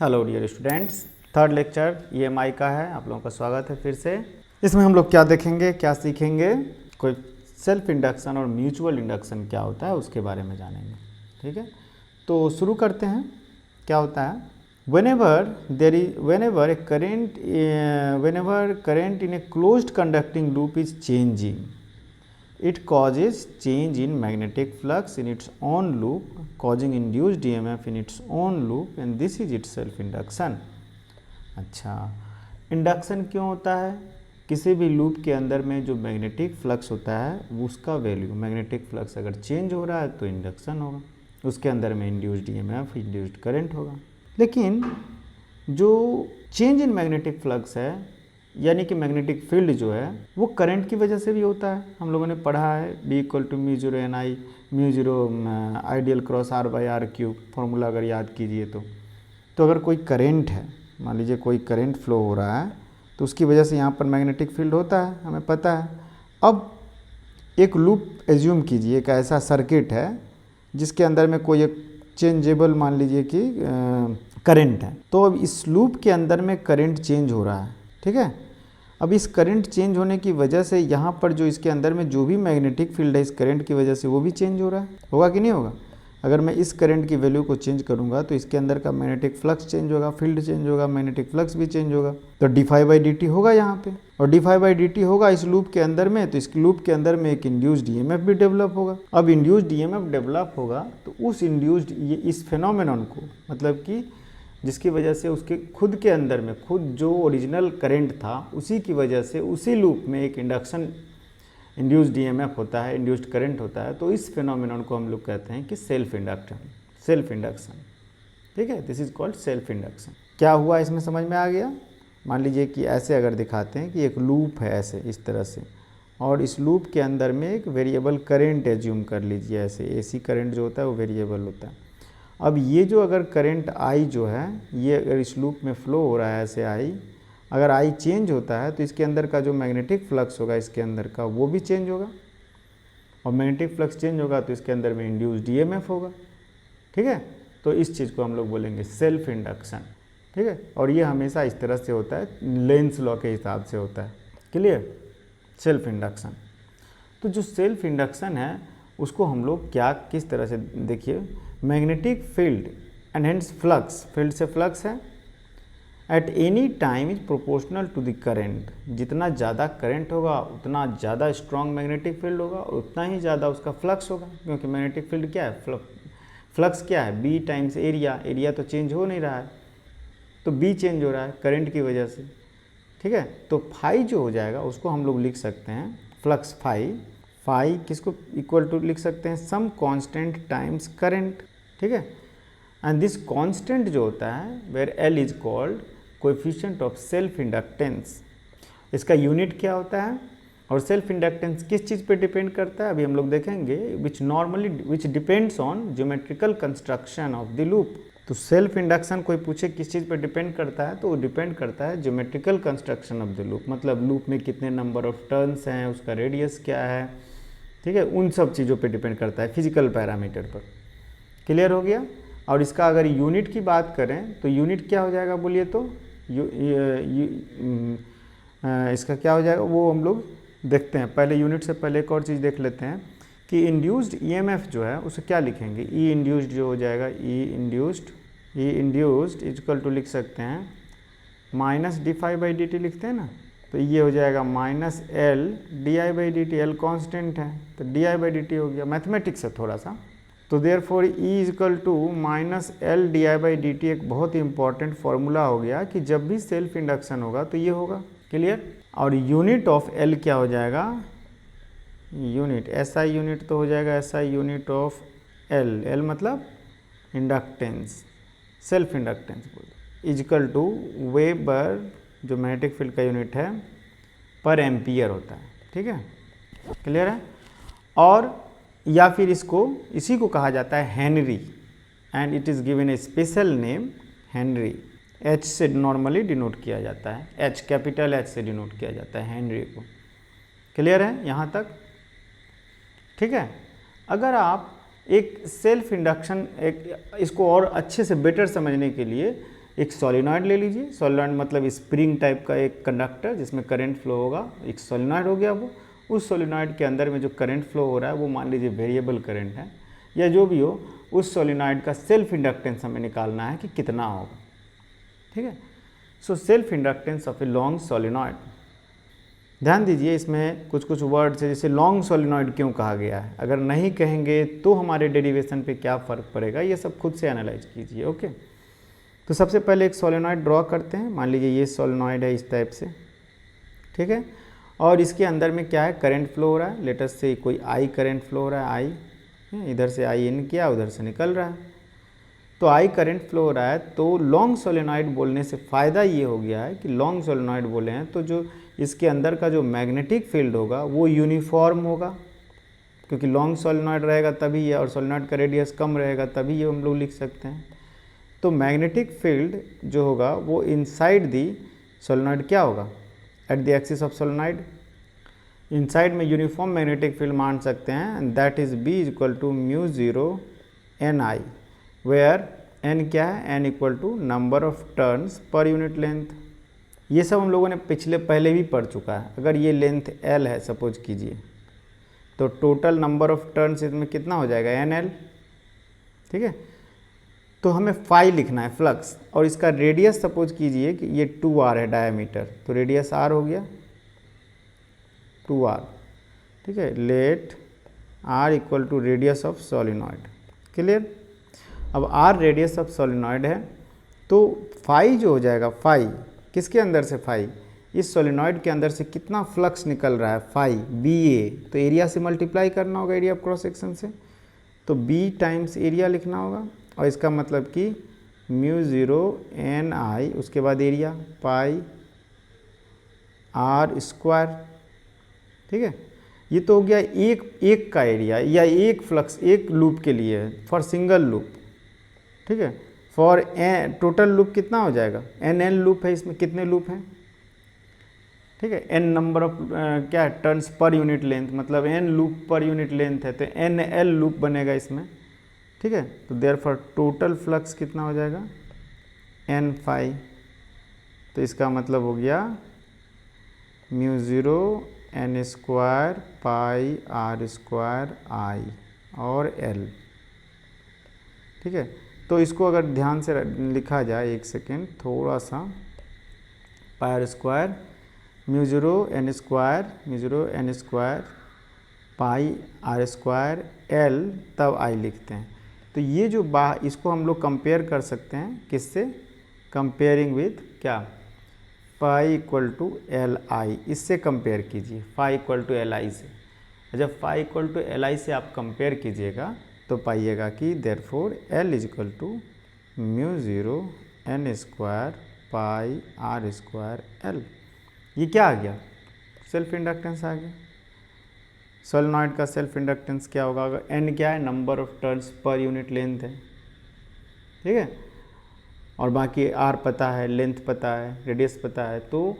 Hello dear students, third lecture EMI का है। आप लोगों का स्वागत है फिर से। इसमें हम लोग क्या देखेंगे, क्या सीखेंगे, कोई सेल्फ इंडक्शन और म्यूचुअल इंडक्शन क्या होता है उसके बारे में जानेंगे। ठीक है, तो शुरू करते हैं। क्या होता है, whenever current in a closed conducting loop is changing, it causes change in magnetic flux in its own loop, causing induced EMF in its own loop, and this is itself induction। अच्छा, induction क्यों होता है? किसी भी loop के अंदर में जो मैग्नेटिक फ्लक्स होता है उसका वैल्यू, मैग्नेटिक फ्लक्स अगर चेंज हो रहा है तो इंडक्शन होगा, उसके अंदर में इंड्यूस्ड EMF, इंड्यूस्ड करंट होगा। लेकिन जो चेंज इन मैग्नेटिक फ्लक्स है, यानी कि मैग्नेटिक फील्ड जो है वो करंट की वजह से भी होता है। हम लोगों ने पढ़ा है B=μ0 μ0 ideal cross R/r³ formula अगर याद कीजिए तो अगर कोई करंट है, मान लीजिए कोई करंट फ्लो हो रहा है तो उसकी वजह से यहाँ पर मैग्नेटिक फील्ड होता है, हमें पता है। अब एक लूप एज्यूम कीजिए, एक ऐसा सर्किट है जिसके अंदर में कोई एक चेंजेबल मान लीजिए कि करंट है, तो अब इस लूप के अंदर में करंट चेंज हो रहा है। ठीक है, अब इस करंट चेंज होने की वजह से यहाँ पर जो इसके अंदर में जो भी मैग्नेटिक फील्ड है इस करंट की वजह से वो भी चेंज हो रहा है, होगा कि नहीं होगा? अगर मैं इस करंट की वैल्यू को चेंज करूँगा तो इसके अंदर का मैग्नेटिक फ्लक्स चेंज होगा, फील्ड चेंज होगा, मैग्नेटिक फ्लक्स भी चेंज होगा, तो d∅dt होगा यहाँ पे, और d∅dt होगा इस लूप के अंदर में, तो इस लूप के अंदर में एक इंड्यूस्ड EMF भी डेवलप होगा। अब इंड्यूस्ड EMF डेवलप होगा तो उस इंड्यूस्ड इस फिनोमेनन को, मतलब कि जिसकी वजह से उसके खुद के अंदर में खुद जो ओरिजिनल करंट था उसी की वजह से उसी लूप में एक इंड्यूस्ड EMF होता है, इंड्यूस्ड करंट होता है, तो इस फिनोमेनन को हम लोग कहते हैं कि सेल्फ इंडक्शन। ठीक है, this is called self induction. क्या हुआ इसमें समझ में आ गया? मान लीजिए कि ऐसे अगर दिखाते हैं कि एक लूप है ऐसे इस तरह से, और इस लूप के अंदर में एक वेरिएबल करंट एज्यूम कर लीजिए, ऐसे AC करंट जो होता है वो वेरिएबल होता है। अब ये जो अगर करंट I जो है ये अगर इस लूप में फ्लो हो रहा है ऐसे I, अगर I चेंज होता है तो इसके अंदर का जो मैग्नेटिक फ्लक्स होगा इसके अंदर का वो भी चेंज होगा, और मैग्नेटिक फ्लक्स चेंज होगा तो इसके अंदर में इंड्यूस्ड EMF होगा। ठीक है, तो इस चीज़ को हम लोग बोलेंगे सेल्फ इंडक्शन। ठीक है, और ये हमेशा इस तरह से होता है, लेंस लॉ के हिसाब से होता है। क्लियर? Self induction. तो जो सेल्फ इंडक्शन है उसको हम लोग क्या किस तरह से देखिए, magnetic field and hence flux, field से फ्लक्स है, at any time is proportional to the current. जितना ज़्यादा करंट होगा उतना ज़्यादा स्ट्रॉन्ग मैग्नेटिक फील्ड होगा और उतना ही ज़्यादा उसका फ्लक्स होगा, क्योंकि मैग्नेटिक फील्ड क्या है, फ्लक्स क्या है, B टाइम्स एरिया तो चेंज हो नहीं रहा है, तो B चेंज हो रहा है करंट की वजह से। ठीक है, तो फाई जो हो जाएगा उसको हम लोग लिख सकते हैं फ्लक्स फाई किसको इक्वल टू लिख सकते हैं, सम कांस्टेंट टाइम्स करंट। ठीक है, एंड दिस कांस्टेंट जो होता है where L is called coefficient of self inductance. इसका यूनिट क्या होता है, और सेल्फ इंडक्टेंस किस चीज़ पे डिपेंड करता है अभी हम लोग देखेंगे, which depends on geometrical construction of the loop. तो सेल्फ इंडक्शन कोई पूछे किस चीज़ पे डिपेंड करता है, तो वो डिपेंड करता है geometrical construction of the loop, मतलब लूप में कितने नंबर ऑफ टर्न्स हैं, उसका रेडियस क्या है। ठीक है, उन सब चीज़ों पे डिपेंड करता है, फिजिकल पैरामीटर पर। क्लियर हो गया? और इसका अगर यूनिट की बात करें तो यूनिट क्या हो जाएगा बोलिए तो, इसका क्या हो जाएगा वो हम लोग देखते हैं। पहले यूनिट से पहले एक और चीज़ देख लेते हैं कि इंड्यूस्ड EMF जो है उसे क्या लिखेंगे, E इंड्यूस्ड जो हो जाएगा, E इंड्यूस्ड इक्वल टू लिख सकते हैं माइनस d∅dt लिखते हैं ना, तो ये हो जाएगा minus L di/dt, L constant है तो di/dt हो गया, मैथमेटिक्स है थोड़ा सा। तो therefore E equal to minus L di/dt एक बहुत ही इंपॉर्टेंट फार्मूला हो गया कि जब भी सेल्फ इंडक्शन होगा तो ये होगा। क्लियर? और यूनिट ऑफ L क्या हो जाएगा, यूनिट SI यूनिट तो हो जाएगा SI यूनिट ऑफ L मतलब इंडक्टेंस, सेल्फ इंडक्टेंस बोलते, इक्वल टू वेबर जो मैग्नेटिक फील्ड का यूनिट है पर एम्पियर होता है। ठीक है, क्लियर है? और या फिर इसी को कहा जाता है Henry, and it is given A special name Henry. H से नॉर्मली डिनोट किया जाता है, H कैपिटल H से डिनोट किया जाता है हेनरी को। क्लियर है यहाँ तक? ठीक है, अगर आप एक सेल्फ इंडक्शन इसको और अच्छे से बेटर समझने के लिए एक सोलिनॉइड ले लीजिए, सोलिनॉइड मतलब स्प्रिंग टाइप का एक कंडक्टर जिसमें करंट फ्लो होगा, एक सोलिनॉइड हो गया वो। उस सोलिनॉइड के अंदर में जो करंट फ्लो हो रहा है वो मान लीजिए वेरिएबल करंट है या जो भी हो, उस सोलिनॉइड का सेल्फ इंडक्टेंस हमें निकालना है कि कितना होगा, ठीक है। So self inductance of a long solenoid, ध्यान दीजिए इसमें कुछ कुछ वर्ड्स है, जैसे लॉन्ग सोलिनॉइड क्यों कहा गया है, अगर नहीं कहेंगे तो हमारे डेरिवेशन पे क्या फ़र्क पड़ेगा, ये सब खुद से एनालाइज कीजिए। ओके, तो सबसे पहले एक सोलिनॉइड ड्रॉ करते हैं। मान लीजिए ये सोलिनॉइड है इस टाइप से, ठीक है, और इसके अंदर में क्या है, करंट फ्लो हो रहा है। लेट अस से कोई आई करंट फ्लो हो रहा है, आई इधर से आई इन किया, उधर से निकल रहा है, तो आई करंट फ्लो हो रहा है। तो लॉन्ग सोलिनॉइड बोलने से फ़ायदा ये हो गया है कि लॉन्ग सोलिनॉइड बोले हैं तो जो इसके अंदर का जो मैग्नेटिक फील्ड होगा वो यूनिफॉर्म होगा, क्योंकि लॉन्ग सोलिनॉइड रहेगा तभी ये, और सोलिनॉइड का रेडियस कम रहेगा तभी ये हम लोग लिख सकते हैं। तो मैग्नेटिक फील्ड जो होगा वो इनसाइड दी सोलिनॉइड क्या होगा, at the axis of solenoid, inside में यूनिफॉर्म मैग्नेटिक फील्ड मान सकते हैं, that is be equal to mu zero N I, where N क्या है, N equal to number of turns per unit length. ये सब हम लोगों ने पहले भी पढ़ चुका है। अगर ये लेंथ एल है सपोज कीजिए, तो टोटल नंबर ऑफ टर्न्स इसमें कितना हो जाएगा, एन एल, ठीक है। तो हमें फाई लिखना है फ्लक्स, और इसका रेडियस सपोज कीजिए कि ये 2r है डायमीटर, तो रेडियस r हो गया 2r, ठीक है। Let r equal to radius of solenoid, clear. अब r रेडियस ऑफ सोलिनॉइड है, तो फाई जो हो जाएगा, फाई किसके अंदर से, फाई इस सोलिनॉइड के अंदर से कितना फ्लक्स निकल रहा है, फाई बी ए, तो एरिया से मल्टीप्लाई करना होगा, एरिया ऑफ क्रॉस सेक्शन से, तो b टाइम्स एरिया लिखना होगा, और इसका मतलब कि म्यू ज़ीरो एन आई, उसके बाद एरिया पाई आर स्क्वायर, ठीक है। ये तो हो गया एक का एरिया या एक फ्लक्स, एक लूप के लिए फॉर सिंगल लूप, ठीक है। फॉर टोटल लूप कितना हो जाएगा, एन एल लूप है, इसमें कितने लूप हैं, ठीक है। एन नंबर ऑफ क्या है, टर्न्स पर यूनिट लेंथ, मतलब N loop per unit length है, तो एन एल लूप बनेगा इसमें, ठीक है। तो देयरफॉर टोटल फ्लक्स कितना हो जाएगा, एन फाई, तो इसका मतलब हो गया mu zero N square pi R square I और एल, ठीक है। तो इसको अगर ध्यान से लिखा जाए, एक सेकेंड थोड़ा सा, pi R square mu zero N square pi R square L, तब आई लिखते हैं। तो ये जो इसको हम लोग कंपेयर कर सकते हैं किससे, कंपेयरिंग विथ क्या, pi equal to L I, इससे कंपेयर कीजिए, pi equal to L I से। जब pi equal to L I से आप कंपेयर कीजिएगा तो पाइएगा कि therefore L is equal to mu zero N square pi R square L. ये क्या आ गया, सेल्फ इंडक्टेंस आ गया। सोलिनॉइड का सेल्फ इंडक्टेंस क्या होगा, अगर एन क्या है, number of turns per unit length है, ठीक है, और बाकी आर पता है, लेंथ पता है, रेडियस पता है, तो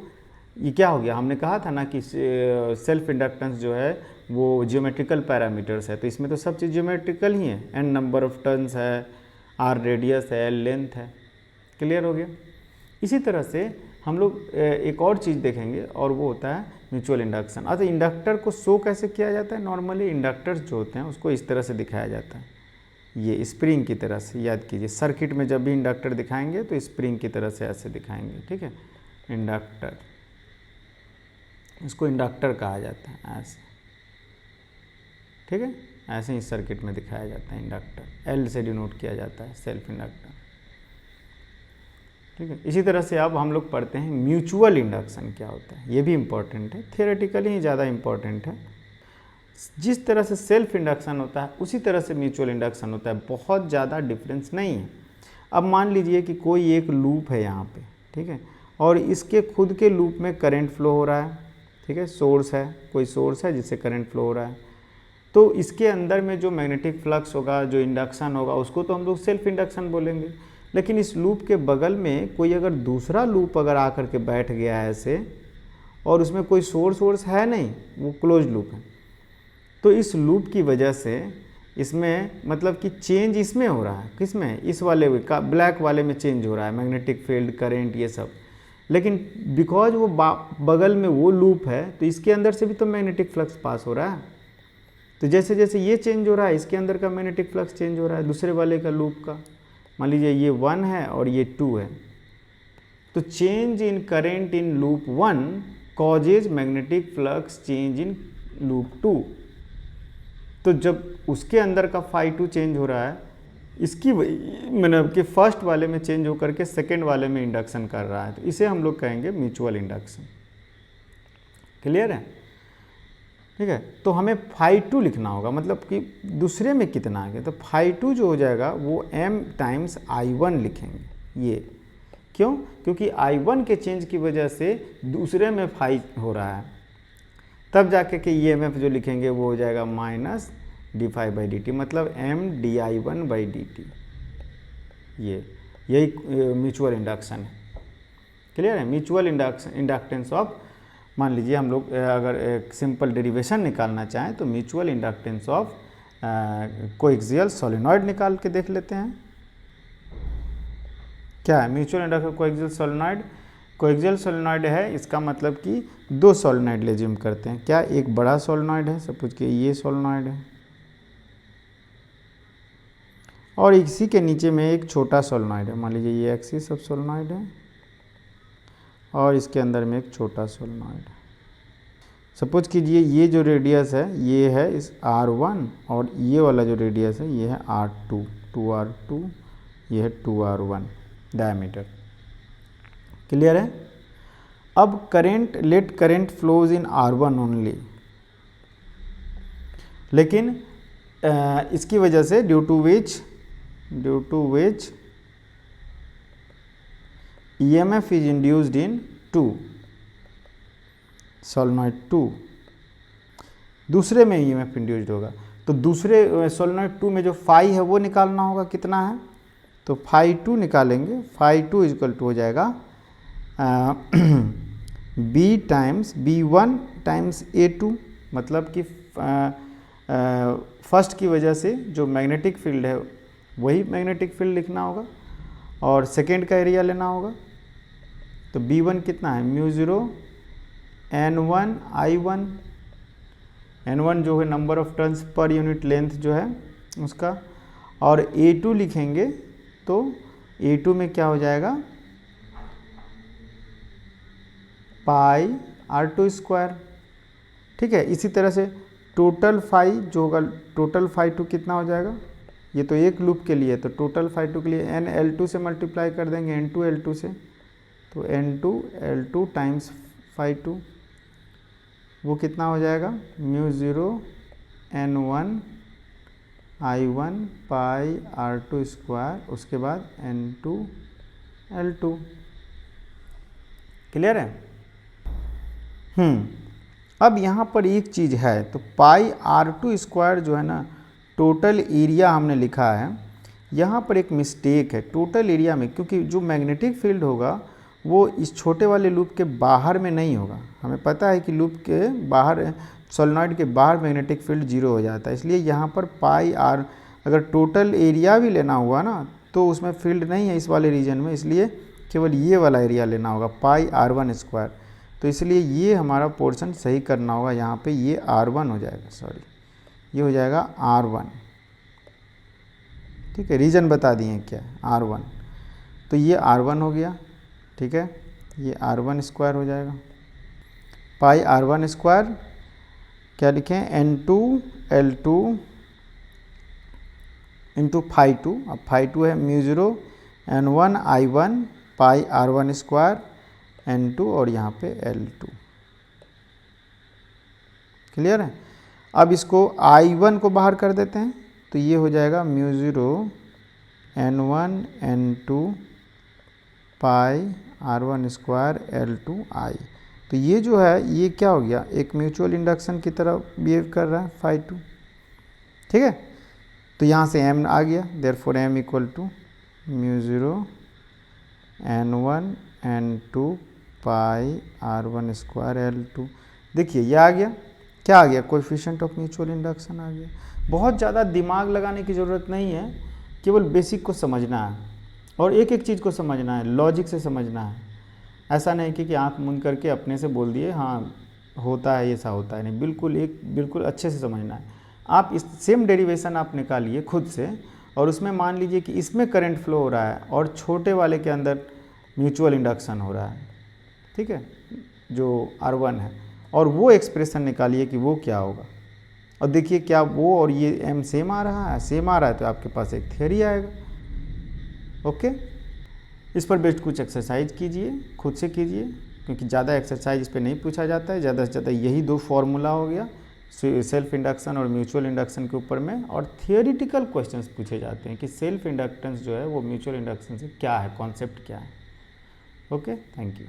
ये क्या हो गया, हमने कहा था ना कि सेल्फ इंडक्टेंस जो है वो जियोमेट्रिकल पैरामीटर्स है, तो इसमें तो सब चीज़ जियोमेट्रिकल ही है, एन नंबर ऑफ टर्न्स है, आर रेडियस है, लेंथ है, क्लियर हो गया। इसी तरह से हम लोग एक और चीज़ देखेंगे और वो होता है म्यूचुअल इंडक्शन। अच्छा, इंडक्टर को शो कैसे किया जाता है, नॉर्मली इंडक्टर्स जो होते हैं उसको इस तरह से दिखाया जाता है, ये स्प्रिंग की तरह से, याद कीजिए सर्किट में जब भी इंडक्टर दिखाएंगे तो स्प्रिंग की तरह से ऐसे दिखाएंगे, ठीक है। इंडक्टर, इसको इंडक्टर कहा जाता है ऐसे, ठीक है, ऐसे ही सर्किट में दिखाया जाता है इंडक्टर, एल से डिनोट किया जाता है सेल्फ इंडक्टर, ठीक है। इसी तरह से अब हम लोग पढ़ते हैं म्यूचुअल इंडक्शन क्या होता है, ये भी इम्पॉर्टेंट है, थियोरेटिकली ही ज़्यादा इम्पॉर्टेंट है। जिस तरह से सेल्फ इंडक्शन होता है उसी तरह से म्यूचुअल इंडक्शन होता है, बहुत ज़्यादा डिफरेंस नहीं है। अब मान लीजिए कि कोई एक लूप है यहाँ पे, ठीक है, और इसके खुद के लूप में करंट फ्लो हो रहा है, ठीक है, सोर्स है, कोई सोर्स है जिससे करंट फ्लो हो रहा है, तो इसके अंदर में जो मैग्नेटिक फ्लक्स होगा, जो इंडक्शन होगा, उसको तो हम लोग सेल्फ इंडक्शन बोलेंगे। लेकिन इस लूप के बगल में कोई अगर दूसरा लूप अगर आकर के बैठ गया है ऐसे, और उसमें कोई सोर्स है नहीं, वो क्लोज लूप है, तो इस लूप की वजह से इसमें मतलब कि चेंज इसमें हो रहा है, किसमें, इस वाले का ब्लैक वाले में चेंज हो रहा है, मैग्नेटिक फील्ड, करंट, ये सब। लेकिन बिकॉज वो बगल में वो लूप है तो इसके अंदर से भी तो मैग्नेटिक फ्लक्स पास हो रहा है। तो जैसे जैसे ये चेंज हो रहा है, इसके अंदर का मैग्नेटिक फ्लक्स चेंज हो रहा है दूसरे वाले का लूप का। मान लीजिए ये 1 है और ये 2 है, तो change in current in loop 1 causes magnetic flux change in loop 2। तो जब उसके अंदर का फाई 2 चेंज हो रहा है, इसकी मतलब कि फर्स्ट वाले में चेंज होकर के सेकेंड वाले में इंडक्शन कर रहा है, तो इसे हम लोग कहेंगे म्यूचुअल इंडक्शन। क्लियर है? ठीक है, तो हमें फाई 2 लिखना होगा, मतलब कि दूसरे में कितना आ गया, तो फाई 2 जो हो जाएगा वो m टाइम्स I1 लिखेंगे। ये क्यों? क्योंकि I1 के चेंज की वजह से दूसरे में फाई हो रहा है, तब जाके के EMF जो लिखेंगे वो हो जाएगा माइनस d∅/dt, मतलब mdi1/dt। यही म्यूचुअल इंडक्शन है। क्लियर है? म्यूचुअल इंडक्टेंस ऑफ, मान लीजिए हम लोग अगर एक सिंपल डेरिवेशन निकालना चाहें तो mutual inductance of coaxial solenoid निकाल के देख लेते हैं। क्या है mutual inductance coaxial solenoid? Coaxial solenoid है, इसका मतलब कि दो सोलेनॉइड लेज्यूम करते हैं। क्या एक बड़ा सोलेनॉइड है, सपोज कि ये सोलेनॉइड है, और इसी के नीचे में एक छोटा सोलेनॉइड है। मान लीजिए ये एक्सिस ऑफ सोलेनॉइड है और इसके अंदर में एक छोटा सोलेनॉइड है। सपोज कीजिए ये जो रेडियस है ये है इस R1 और ये वाला जो रेडियस है ये है R2, 2R2, ये है 2R1 डायमीटर। क्लियर है? अब current, let current flows in R1 only, लेकिन इसकी वजह से due to which EMF is induced in 2 solenoid 2, दूसरे में EMF इंड्यूस्ड होगा। तो दूसरे सोलेनॉइड 2 में जो फाई है वो निकालना होगा, कितना है, तो फाई 2 निकालेंगे। फाई 2 इक्वल टू हो जाएगा B times B1 times A2, मतलब कि फर्स्ट की वजह से जो मैग्नेटिक फील्ड है वही मैग्नेटिक फील्ड लिखना होगा और सेकेंड का एरिया लेना होगा। तो B1 कितना है, μ0 N1 I1, N1 जो है number of turns per unit length जो है उसका, और A2 लिखेंगे तो A2 में क्या हो जाएगा, पाई R2 स्क्वायर। ठीक है, इसी तरह से टोटल फाई जो होगा, टोटल फाई 2 कितना हो जाएगा, ये तो एक लूप के लिए, तो टोटल फाई 2 के लिए NL2 से मल्टीप्लाई कर देंगे, N2L2 से, तो N2L2 टाइम्स फाई 2 वो कितना हो जाएगा, μ0 N1 I1 पाई R2 स्क्वायर, उसके बाद N2L2। क्लियर है? अब यहाँ पर एक चीज़ है, तो पाई R2 स्क्वायर जो है ना, टोटल एरिया हमने लिखा है, यहाँ पर एक मिस्टेक है टोटल एरिया में, क्योंकि जो मैग्नेटिक फील्ड होगा वो इस छोटे वाले लूप के बाहर में नहीं होगा। हमें पता है कि लूप के बाहर, सोलेनॉइड के बाहर मैग्नेटिक फील्ड 0 हो जाता है, इसलिए यहाँ पर पाई R, अगर टोटल एरिया भी लेना हुआ ना तो उसमें फील्ड नहीं है इस वाले रीजन में, इसलिए केवल ये वाला एरिया लेना होगा, पाई R1 स्क्वायर। तो इसलिए ये हमारा पोर्शन सही करना होगा, यहाँ पे ये R1 हो जाएगा, सॉरी ये हो जाएगा R1। ठीक है, रीजन बता दिए क्या, R1, तो ये R1 हो गया। ठीक है, ये R1 स्क्वायर हो जाएगा, पाई R1 स्क्वायर, क्या लिखें, N2L2 इंटू फाई 2, अब फाई 2 है μ0 N1 I1 पाई R1 स्क्वायर N2 और यहाँ पे L2। क्लियर है? अब इसको I1 को बाहर कर देते हैं, तो ये हो जाएगा μ0 N1 N2 pi R1 square L2I। तो ये जो है ये क्या हो गया, एक म्यूचुअल इंडक्शन की तरह बिहेव कर रहा है फाई 2। ठीक है, तो यहाँ से m आ गया, therefore m equal to μ0 N1 N2 pi R1 square L2। देखिए ये आ गया, क्या आ गया, कोएफिशिएंट ऑफ म्यूचुअल इंडक्शन आ गया। बहुत ज़्यादा दिमाग लगाने की ज़रूरत नहीं है, केवल बेसिक को समझना है और एक एक चीज़ को समझना है, लॉजिक से समझना है। ऐसा नहीं कि आँख मूंद करके अपने से बोल दिए हाँ होता है ऐसा होता है, नहीं, बिल्कुल अच्छे से समझना है। आप इस सेम डेरिवेशन आप निकालिए खुद से और उसमें मान लीजिए कि इसमें करंट फ्लो हो रहा है और छोटे वाले के अंदर म्यूचुअल इंडक्शन हो रहा है, ठीक है, जो R1 है, और वो एक्सप्रेशन निकालिए कि वो क्या होगा और देखिए क्या वो और ये m सेम आ रहा है, सेम आ रहा है तो आपके पास एक थियरी आएगा। ओके, इस पर बेस्ड कुछ एक्सरसाइज कीजिए, खुद से कीजिए, क्योंकि ज़्यादा एक्सरसाइज इस पर नहीं पूछा जाता है। ज़्यादा से ज़्यादा यही दो फॉर्मूला हो गया, सेल्फ इंडक्शन और म्यूचुअल इंडक्शन के ऊपर में, और थियोरिटिकल क्वेश्चंस पूछे जाते हैं कि सेल्फ इंडक्टेंस जो है वो म्यूचुअल इंडक्शन से क्या है, कॉन्सेप्ट क्या है। Okay, thank you.